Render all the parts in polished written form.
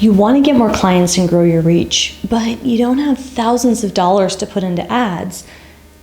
You want to get more clients and grow your reach, but you don't have thousands of dollars to put into ads.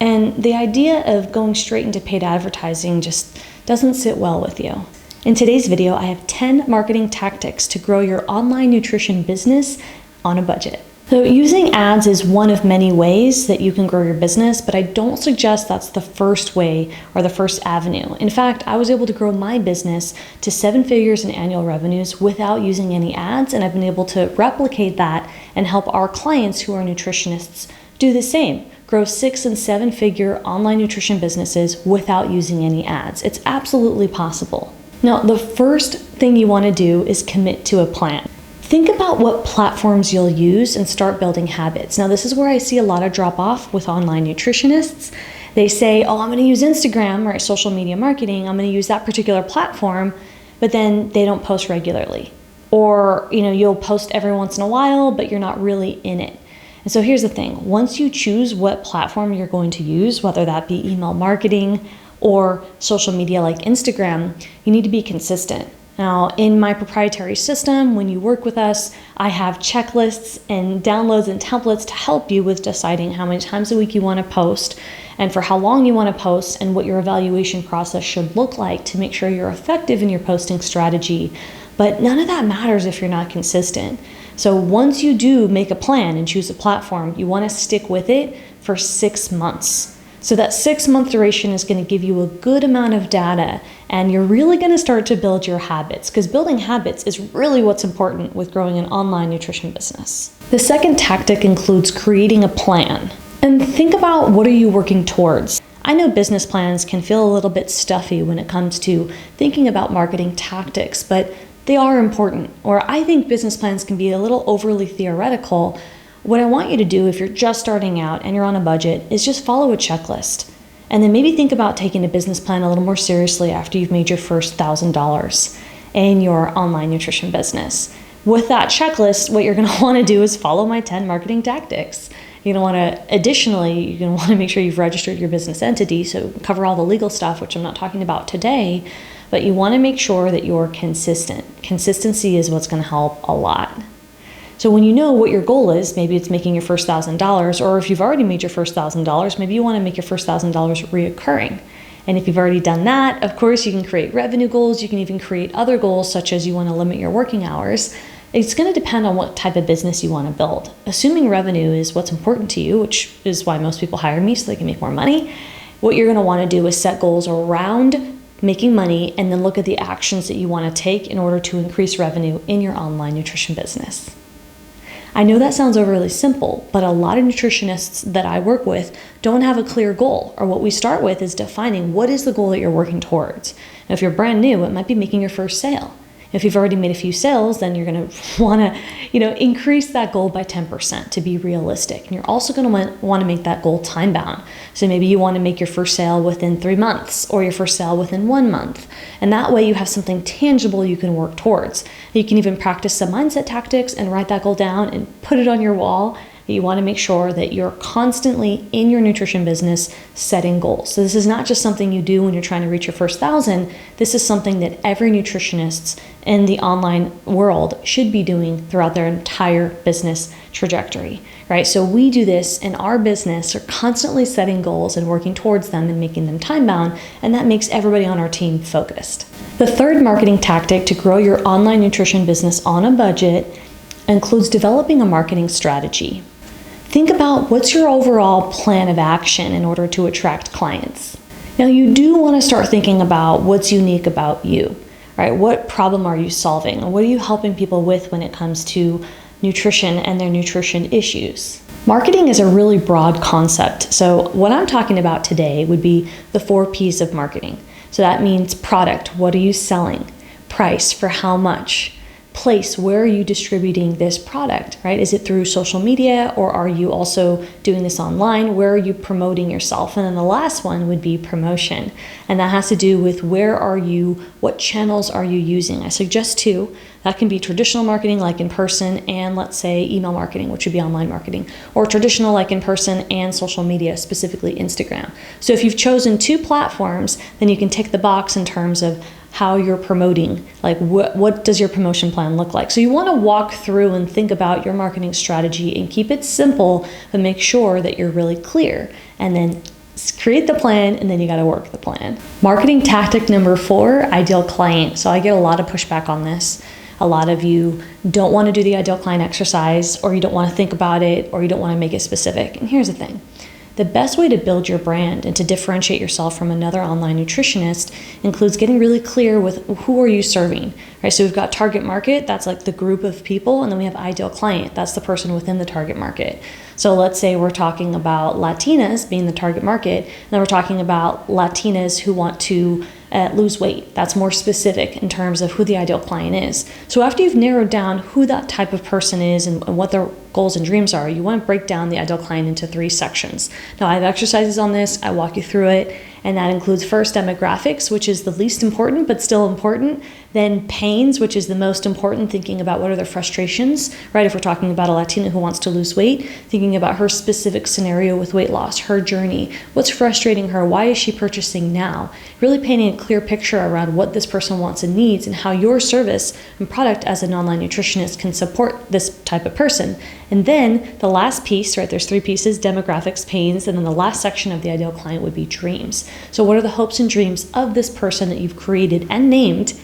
And the idea of going straight into paid advertising just doesn't sit well with you. In today's video, I have 10 marketing tactics to grow your online nutrition business on a budget. So using ads is one of many ways that you can grow your business, but I don't suggest that's the first way or the first avenue. In fact, I was able to grow my business to 7 figures in annual revenues without using any ads, and I've been able to replicate that and help our clients who are nutritionists do the same. Grow 6 and 7 figure online nutrition businesses without using any ads. It's absolutely possible. Now, the first thing you want to do is commit to a plan. Think about what platforms you'll use and start building habits. Now, this is where I see a lot of drop off with online nutritionists. They say, oh, I'm going to use Instagram, right? Social media marketing. I'm going to use that particular platform, but then they don't post regularly. Or, you'll post every once in a while, but you're not really in it. And so here's the thing. Once you choose what platform you're going to use, whether that be email marketing or social media like Instagram, you need to be consistent. Now, in my proprietary system, when you work with us, I have checklists and downloads and templates to help you with deciding how many times a week you want to post and for how long you want to post and what your evaluation process should look like to make sure you're effective in your posting strategy. But none of that matters if you're not consistent. So once you do make a plan and choose a platform, you want to stick with it for 6 months. So that 6-month duration is going to give you a good amount of data, and you're really going to start to build your habits, because building habits is really what's important with growing an online nutrition business. The second tactic includes creating a plan. And think about, what are you working towards? I know business plans can feel a little bit stuffy when it comes to thinking about marketing tactics, but they are important. Or I think business plans can be a little overly theoretical. What I want you to do if you're just starting out and you're on a budget is just follow a checklist. And then maybe think about taking a business plan a little more seriously after you've made your first $1,000 in your online nutrition business. With that checklist, what you're going to want to do is follow my 10 marketing tactics. You're going to want to, additionally, you're going to want to make sure you've registered your business entity, so cover all the legal stuff, which I'm not talking about today, but you want to make sure that you're consistent. Consistency is what's going to help a lot. So when you know what your goal is, maybe it's making your first $1,000, or if you've already made your first $1,000, maybe you want to make your first $1,000 reoccurring. And if you've already done that, of course, you can create revenue goals. You can even create other goals, such as you want to limit your working hours. It's going to depend on what type of business you want to build. Assuming revenue is what's important to you, which is why most people hire me so they can make more money, what you're going to want to do is set goals around making money and then look at the actions that you want to take in order to increase revenue in your online nutrition business. I know that sounds overly simple, but a lot of nutritionists that I work with don't have a clear goal, or what we start with is defining what is the goal that you're working towards. Now, if you're brand new, it might be making your first sale. If you've already made a few sales, then you're going to want to, increase that goal by 10% to be realistic. And you're also going to want to make that goal time bound. So maybe you want to make your first sale within 3 months or your first sale within 1 month. And that way you have something tangible you can work towards. You can even practice some mindset tactics and write that goal down and put it on your wall. You want to make sure that you're constantly in your nutrition business setting goals. So this is not just something you do when you're trying to reach your first 1,000. This is something that every nutritionist in the online world should be doing throughout their entire business trajectory, right? So we do this in our business, are constantly setting goals and working towards them and making them time bound, and that makes everybody on our team focused. The third marketing tactic to grow your online nutrition business on a budget includes developing a marketing strategy. Think about, what's your overall plan of action in order to attract clients. Now, you do want to start thinking about what's unique about you, right? What problem are you solving? What are you helping people with when it comes to nutrition and their nutrition issues? Marketing is a really broad concept. So what I'm talking about today would be the 4 P's of marketing. So that means product, what are you selling? Price, for how much? Place, where are you distributing this product, right? Is it through social media, or are you also doing this online? Where are you promoting yourself? And then the last one would be promotion. And that has to do with where are you, what channels are you using? I suggest 2. That can be traditional marketing like in person, and let's say email marketing, which would be online marketing, or traditional like in person and social media, specifically Instagram. So if you've chosen 2 platforms, then you can tick the box in terms of how you're promoting. Like what does your promotion plan look like? So you want to walk through and think about your marketing strategy and keep it simple, but make sure that you're really clear. And then create the plan, and then you got to work the plan. Marketing tactic number 4, ideal client. So I get a lot of pushback on this. A lot of you don't want to do the ideal client exercise, or you don't want to think about it, or you don't want to make it specific. And here's the thing. The best way to build your brand and to differentiate yourself from another online nutritionist includes getting really clear with who are you serving, right? So we've got target market, that's like the group of people, and then we have ideal client, that's the person within the target market. So let's say we're talking about Latinas being the target market, and then we're talking about Latinas who want to lose weight. That's more specific in terms of who the ideal client is. So after you've narrowed down who that type of person is and what their goals and dreams are, you want to break down the ideal client into 3 sections. Now I have exercises on this, I walk you through it, and that includes first demographics, which is the least important but still important, then pains, which is the most important, thinking about what are their frustrations, right? If we're talking about a Latina who wants to lose weight, thinking about her specific scenario with weight loss, her journey, what's frustrating her, why is she purchasing now? Really painting a clear picture around what this person wants and needs and how your service and product as an online nutritionist can support this type of person. And then the last piece, right, there's 3 pieces, demographics, pains, and then the last section of the ideal client would be dreams. So what are the hopes and dreams of this person that you've created and named,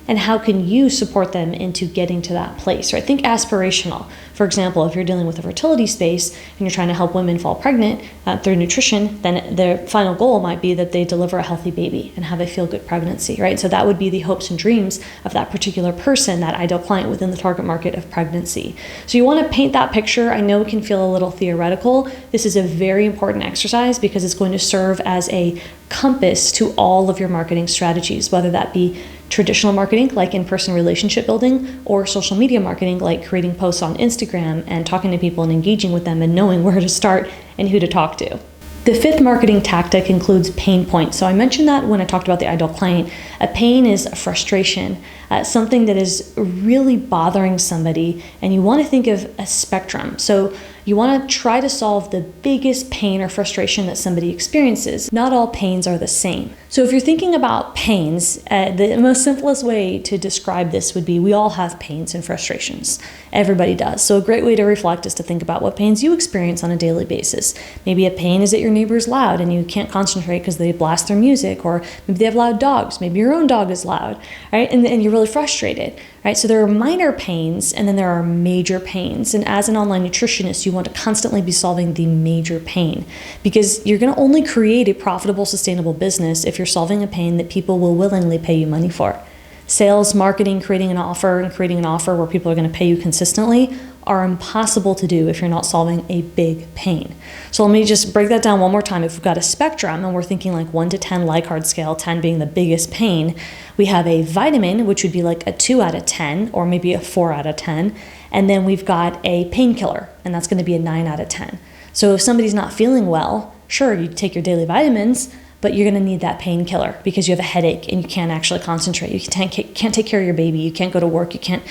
and how can you support them into getting to that place, right? Think aspirational. For example, if you're dealing with a fertility space and you're trying to help women fall pregnant through nutrition, then their final goal might be that they deliver a healthy baby and have a feel-good pregnancy, right? So that would be the hopes and dreams of that particular person, that ideal client within the target market of pregnancy. So you want to paint that picture. I know it can feel a little theoretical. This is a very important exercise because it's going to serve as a compass to all of your marketing strategies, whether that be traditional marketing like in-person relationship building, or social media marketing like creating posts on Instagram and talking to people and engaging with them and knowing where to start and who to talk to. The 5th marketing tactic includes pain points. So I mentioned that when I talked about the ideal client. A pain is a frustration, something that is really bothering somebody, and you want to think of a spectrum. So you want to try to solve the biggest pain or frustration that somebody experiences. Not all pains are the same. So if you're thinking about pains, the most simplest way to describe this would be we all have pains and frustrations. Everybody does. So a great way to reflect is to think about what pains you experience on a daily basis. Maybe a pain is that your neighbor's loud and you can't concentrate because they blast their music, or maybe they have loud dogs. Maybe your own dog is loud, right? And you're really frustrated, right? So there are minor pains and then there are major pains. And as an online nutritionist, you want to constantly be solving the major pain, because you're going to only create a profitable, sustainable business if you're solving a pain that people will willingly pay you money for. Sales, marketing, creating an offer where people are going to pay you consistently are impossible to do if you're not solving a big pain. So let me just break that down one more time. If we've got a spectrum and we're thinking like 1 to 10 Likert scale, 10 being the biggest pain, we have a vitamin, which would be like a 2 out of 10 or maybe a 4 out of 10. And then we've got a painkiller, and that's going to be a 9 out of 10. So if somebody's not feeling well, sure, you take your daily vitamins, but you're going to need that painkiller because you have a headache and you can't actually concentrate. You can't take care of your baby. You can't go to work. You can't,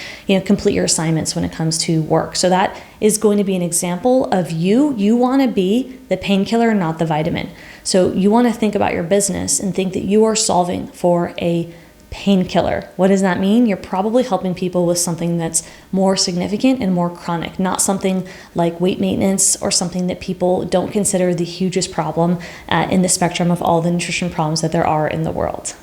complete your assignments when it comes to work. So that is going to be an example of you. You want to be the painkiller, not the vitamin. So you want to think about your business and think that you are solving for a painkiller. What does that mean? You're probably helping people with something that's more significant and more chronic, not something like weight maintenance or something that people don't consider the hugest problem in the spectrum of all the nutrition problems that there are in the world.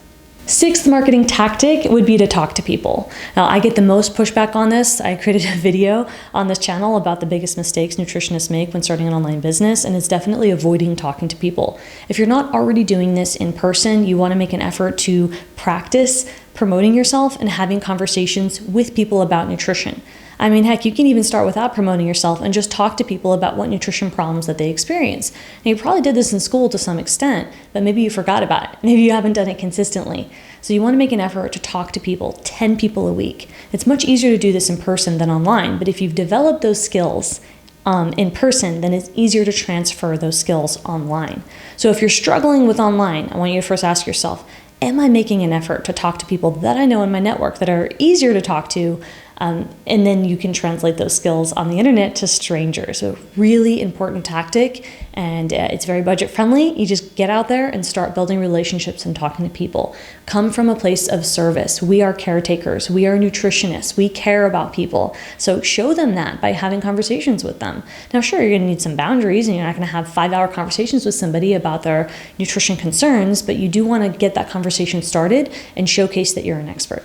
6th marketing tactic would be to talk to people. Now, I get the most pushback on this. I created a video on this channel about the biggest mistakes nutritionists make when starting an online business, and it's definitely avoiding talking to people. If you're not already doing this in person, you want to make an effort to practice promoting yourself and having conversations with people about nutrition. I mean, heck, you can even start without promoting yourself and just talk to people about what nutrition problems that they experience. And you probably did this in school to some extent, but maybe you forgot about it. Maybe you haven't done it consistently. So you want to make an effort to talk to people, 10 people a week. It's much easier to do this in person than online, but if you've developed those skills in person, then it's easier to transfer those skills online. So if you're struggling with online, I want you to first ask yourself, am I making an effort to talk to people that I know in my network that are easier to talk to And then you can translate those skills on the internet to strangers. So really important tactic, and it's very budget friendly. You just get out there and start building relationships and talking to people. Come from a place of service. We are caretakers. We are nutritionists. We care about people. So show them that by having conversations with them. Now, sure, you're going to need some boundaries, and you're not going to have 5-hour conversations with somebody about their nutrition concerns, but you do want to get that conversation started and showcase that you're an expert.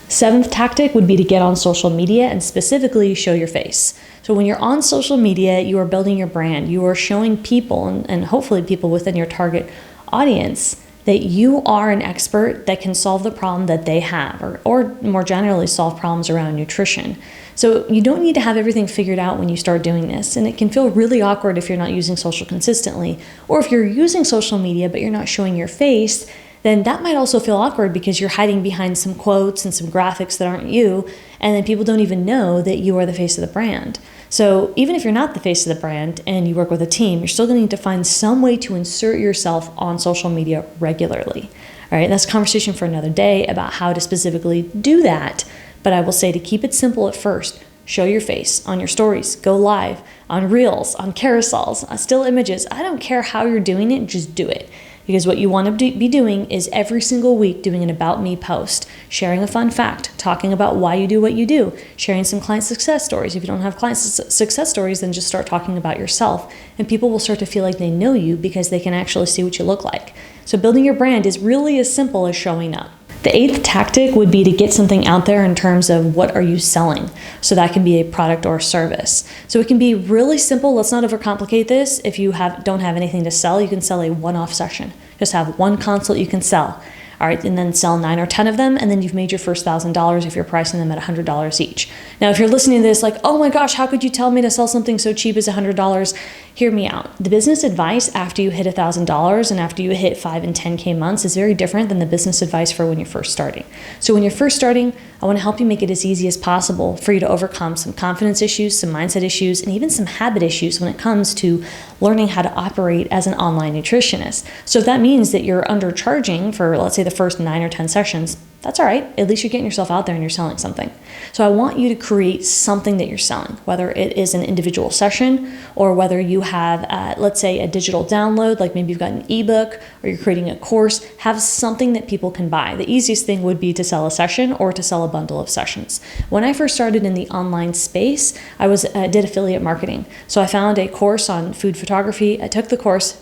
7th tactic would be to get on social media and specifically show your face. So when you're on social media, you are building your brand. You are showing people, and hopefully people within your target audience, that you are an expert that can solve the problem that they have, or more generally solve problems around nutrition. So you don't need to have everything figured out when you start doing this, and it can feel really awkward if you're not using social consistently, or if you're using social media but you're not showing your face. Then that might also feel awkward because you're hiding behind some quotes and some graphics that aren't you, and then people don't even know that you are the face of the brand. So even if you're not the face of the brand and you work with a team, you're still going to need to find some way to insert yourself on social media regularly. All right, that's a conversation for another day about how to specifically do that, but I will say to keep it simple at first, show your face on your stories, go live, on reels, on carousels, on still images. I don't care how you're doing it, just do it. Because what you want to be doing is every single week doing an About Me post, sharing a fun fact, talking about why you do what you do, sharing some client success stories. If you don't have client success stories, then just start talking about yourself. And people will start to feel like they know you because they can actually see what you look like. So building your brand is really as simple as showing up. The 8th tactic would be to get something out there in terms of what are you selling. So that can be a product or a service. So it can be really simple. Let's not overcomplicate this. If you don't have anything to sell, you can sell a one-off session. Just have one consult you can sell. All right, and then sell 9 or 10 of them, and then you've made your first $1,000 if you're pricing them at $100 each. Now, if you're listening to this like, oh my gosh, how could you tell me to sell something so cheap as $100? Hear me out. The business advice after you hit $1,000 and after you hit 5 and 10K months is very different than the business advice for when you're first starting. So when you're first starting, I want to help you make it as easy as possible for you to overcome some confidence issues, some mindset issues, and even some habit issues when it comes to learning how to operate as an online nutritionist. So if that means that you're undercharging for, let's say, the first 9 or 10 sessions, that's all right. At least you're getting yourself out there and you're selling something. So I want you to create something that you're selling, whether it is an individual session or whether you have, let's say, a digital download, like maybe you've got an ebook or you're creating a course. Have something that people can buy. The easiest thing would be to sell a session or to sell a bundle of sessions. When I first started in the online space, I did affiliate marketing. So I found a course on food photography. I took the course,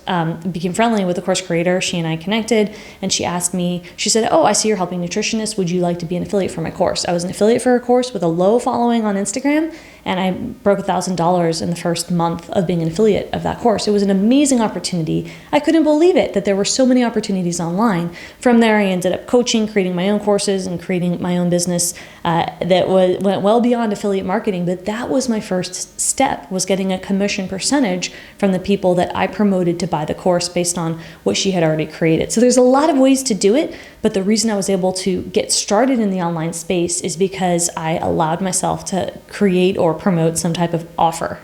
became friendly with the course creator. She and I connected, and she asked me, she said, oh, I see you're helping nutritionists. Would you like to be an affiliate for my course? I was an affiliate for a course with a low following on Instagram, and I broke $1,000 in the first month of being an affiliate of that course. It was an amazing opportunity. I couldn't believe it that there were so many opportunities online. From there, I ended up coaching, creating my own courses, and creating my own business that went well beyond affiliate marketing. But that was my first step, was getting a commission percentage from the people that I promoted to buy the course based on what she had already created. So there's a lot of ways to do it, but the reason I was able to get started in the online space is because I allowed myself to create or promote some type of offer.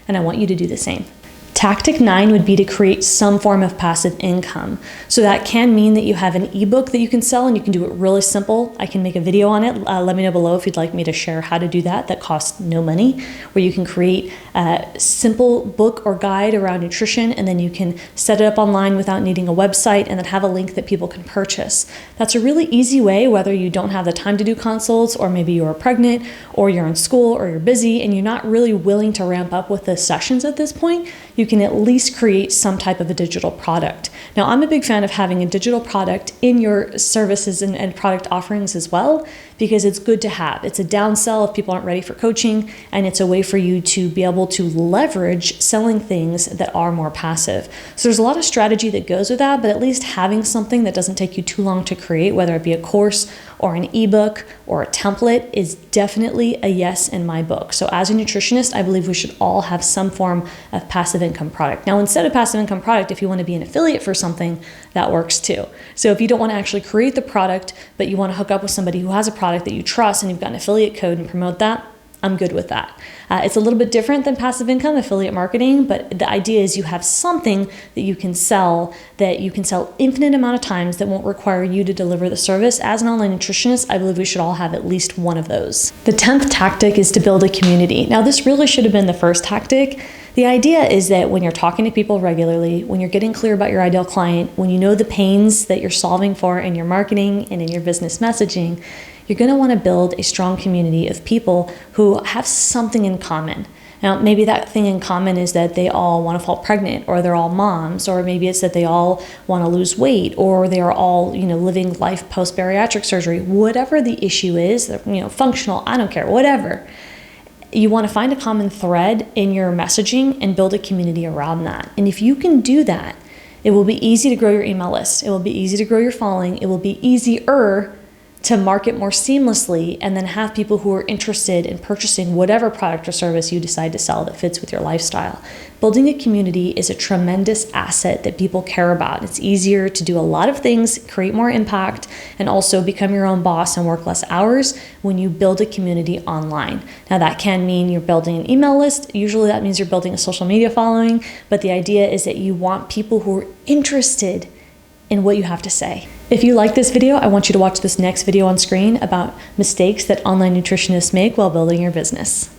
And I want you to do the same. Tactic 9 would be to create some form of passive income. So that can mean that you have an ebook that you can sell, and you can do it really simple. I can make a video on it. Let me know below if you'd like me to share how to do that. That costs no money, where you can create a simple book or guide around nutrition, and then you can set it up online without needing a website, and then have a link that people can purchase. That's a really easy way, whether you don't have the time to do consults, or maybe you're pregnant, or you're in school, or you're busy, and you're not really willing to ramp up with the sessions at this point. You can at least create some type of a digital product. Now, I'm a big fan of having a digital product in your services and product offerings as well, because it's good to have. It's a downsell if people aren't ready for coaching, and it's a way for you to be able to leverage selling things that are more passive. So there's a lot of strategy that goes with that, but at least having something that doesn't take you too long to create, whether it be a course or an ebook or a template, is definitely a yes in my book. So as a nutritionist, I believe we should all have some form of passive income product. Now, instead of passive income product, if you want to be an affiliate for something, that works too. So if you don't want to actually create the product, but you want to hook up with somebody who has a product that you trust and you've got an affiliate code and promote that, I'm good with that. It's a little bit different than passive income, affiliate marketing, but the idea is you have something that you can sell infinite amount of times that won't require you to deliver the service. As an online nutritionist, I believe we should all have at least one of those. The 10th tactic is to build a community. Now, this really should have been the first tactic. The idea is that when you're talking to people regularly, when you're getting clear about your ideal client, when you know the pains that you're solving for in your marketing and in your business messaging, you're going to want to build a strong community of people who have something in common. Now, maybe that thing in common is that they all want to fall pregnant, or they're all moms, or maybe it's that they all want to lose weight, or they are all, living life post-bariatric surgery. Whatever the issue is, functional, I don't care, whatever. You want to find a common thread in your messaging and build a community around that. And if you can do that, it will be easy to grow your email list. It will be easy to grow your following. It will be easier to market more seamlessly and then have people who are interested in purchasing whatever product or service you decide to sell that fits with your lifestyle. Building a community is a tremendous asset that people care about. It's easier to do a lot of things, create more impact, and also become your own boss and work less hours when you build a community online. Now, that can mean you're building an email list. Usually that means you're building a social media following, but the idea is that you want people who are interested in what you have to say. If you like this video, I want you to watch this next video on screen about mistakes that online nutritionists make while building your business.